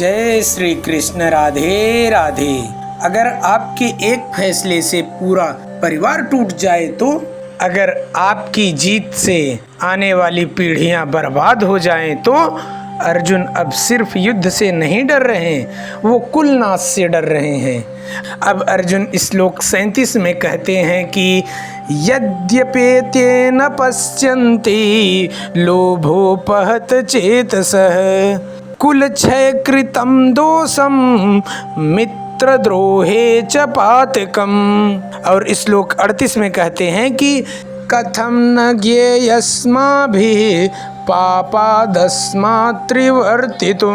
जय श्री कृष्ण। राधे राधे। अगर आपके एक फैसले से पूरा परिवार टूट जाए तो, अगर आपकी जीत से आने वाली पीढ़ियां बर्बाद हो जाएं तो अर्जुन अब सिर्फ युद्ध से नहीं डर रहे हैं, वो कुलनाश से डर रहे हैं। अब अर्जुन श्लोक 37 में कहते हैं कि यद्यपेते न पश्यन्ति लोभोपहत चेतसः कुल क्षय कृतं दोषम मित्रद्रोहे च पातकम। और श्लोक 38 में कहते हैं कि कथम न ज्ञेयस्माभिः पापादस्मात् त्रिवर्तितुं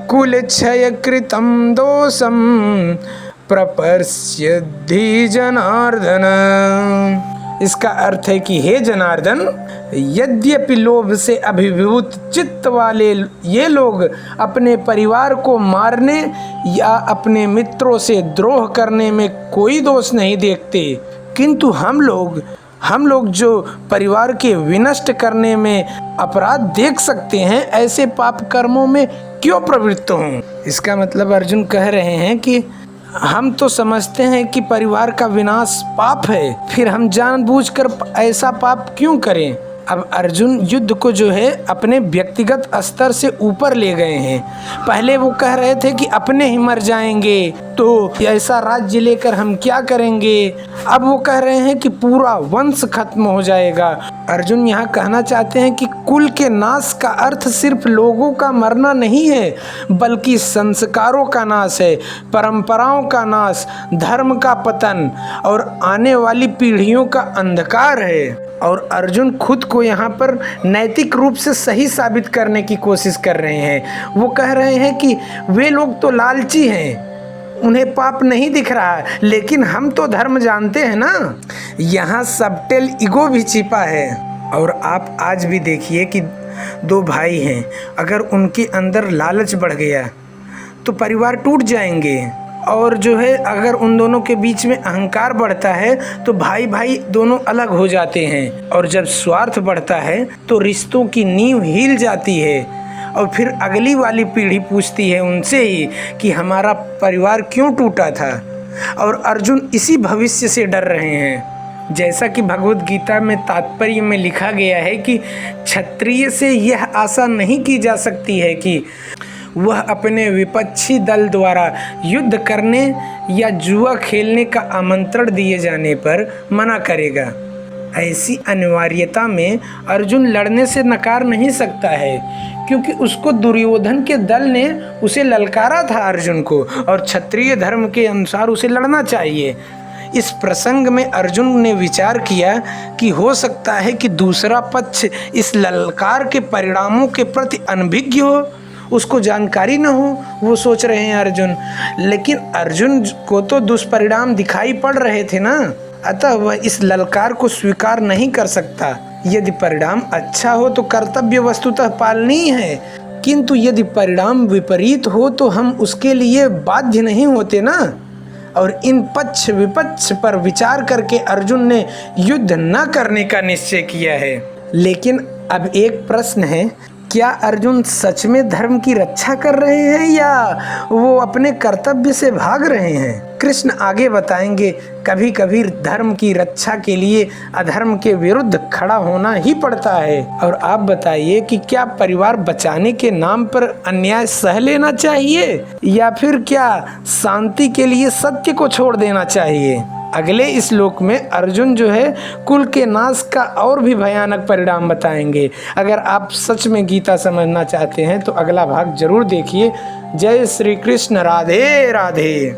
कुल क्षय कृतं दोषम प्रपश्यद्धि जनार्दन। इसका अर्थ है कि हे जनार्दन, यद्यपि लोभ से अभिभूत चित्त वाले ये लोग अपने परिवार को मारने या अपने मित्रों से द्रोह करने में कोई दोष नहीं देखते, किंतु हम लोग जो परिवार के विनष्ट करने में अपराध देख सकते हैं, ऐसे पाप कर्मों में क्यों प्रवृत्त हों। इसका मतलब अर्जुन कह रहे हैं कि हम तो समझते हैं कि परिवार का विनाश पाप है, फिर हम जानबूझकर ऐसा पाप क्यों करें। अब अर्जुन युद्ध को जो है अपने व्यक्तिगत स्तर से ऊपर ले गए हैं। पहले वो कह रहे थे कि अपने ही मर जाएंगे तो ऐसा राज्य लेकर हम क्या करेंगे। अब वो कह रहे हैं कि पूरा वंश खत्म हो जाएगा। अर्जुन यहाँ कहना चाहते हैं कि कुल के नाश का अर्थ सिर्फ लोगों का मरना नहीं है, बल्कि संस्कारों का नाश है, परंपराओं का नाश, धर्म का पतन और आने वाली पीढ़ियों का अंधकार है। और अर्जुन खुद को यहाँ पर नैतिक रूप से सही साबित करने की कोशिश कर रहे हैं। वो कह रहे हैं कि वे लोग तो लालची हैं, उन्हें पाप नहीं दिख रहा है, लेकिन हम तो धर्म जानते हैं ना। यहाँ सबटेल ईगो भी छिपा है। और आप आज भी देखिए कि दो भाई हैं, अगर उनके अंदर लालच बढ़ गया तो परिवार टूट जाएंगे। और जो है अगर उन दोनों के बीच में अहंकार बढ़ता है तो भाई भाई दोनों अलग हो जाते हैं। और जब स्वार्थ बढ़ता है तो रिश्तों की नींव हिल जाती है और फिर अगली वाली पीढ़ी पूछती है उनसे ही कि हमारा परिवार क्यों टूटा था। और अर्जुन इसी भविष्य से डर रहे हैं। जैसा कि भगवद गीता में तात्पर्य में लिखा गया है कि क्षत्रिय से यह आशा नहीं की जा सकती है कि वह अपने विपक्षी दल द्वारा युद्ध करने या जुआ खेलने का आमंत्रण दिए जाने पर मना करेगा। ऐसी अनिवार्यता में अर्जुन लड़ने से नकार नहीं सकता है, क्योंकि उसको दुर्योधन के दल ने उसे ललकारा था अर्जुन को, और क्षत्रिय धर्म के अनुसार उसे लड़ना चाहिए। इस प्रसंग में अर्जुन ने विचार किया कि हो सकता है कि दूसरा पक्ष इस ललकार के परिणामों के प्रति अनभिज्ञ हो, उसको जानकारी न हो, वो सोच रहे हैं अर्जुन। लेकिन अर्जुन को तो दुष्परिणाम दिखाई पड़ रहे थे ना, अतः वह इस ललकार को स्वीकार नहीं कर सकता। यदि परिणाम अच्छा हो तो कर्तव्य वस्तुतः पालनीय है, किंतु यदि परिणाम विपरीत हो तो हम उसके लिए बाध्य नहीं होते ना। और इन पक्ष विपक्ष पर विचार करके अर्जुन ने युद्ध न करने का निश्चय किया है। लेकिन अब एक प्रश्न है, क्या अर्जुन सच में धर्म की रक्षा कर रहे हैं या वो अपने कर्तव्य से भाग रहे हैं। कृष्ण आगे बताएंगे, कभी कभी धर्म की रक्षा के लिए अधर्म के विरुद्ध खड़ा होना ही पड़ता है। और आप बताइए कि क्या परिवार बचाने के नाम पर अन्याय सह लेना चाहिए या फिर क्या शांति के लिए सत्य को छोड़ देना चाहिए। अगले श्लोक में अर्जुन जो है कुल के नाश का और भी भयानक परिणाम बताएंगे। अगर आप सच में गीता समझना चाहते हैं तो अगला भाग जरूर देखिए। जय श्री कृष्ण। राधे राधे।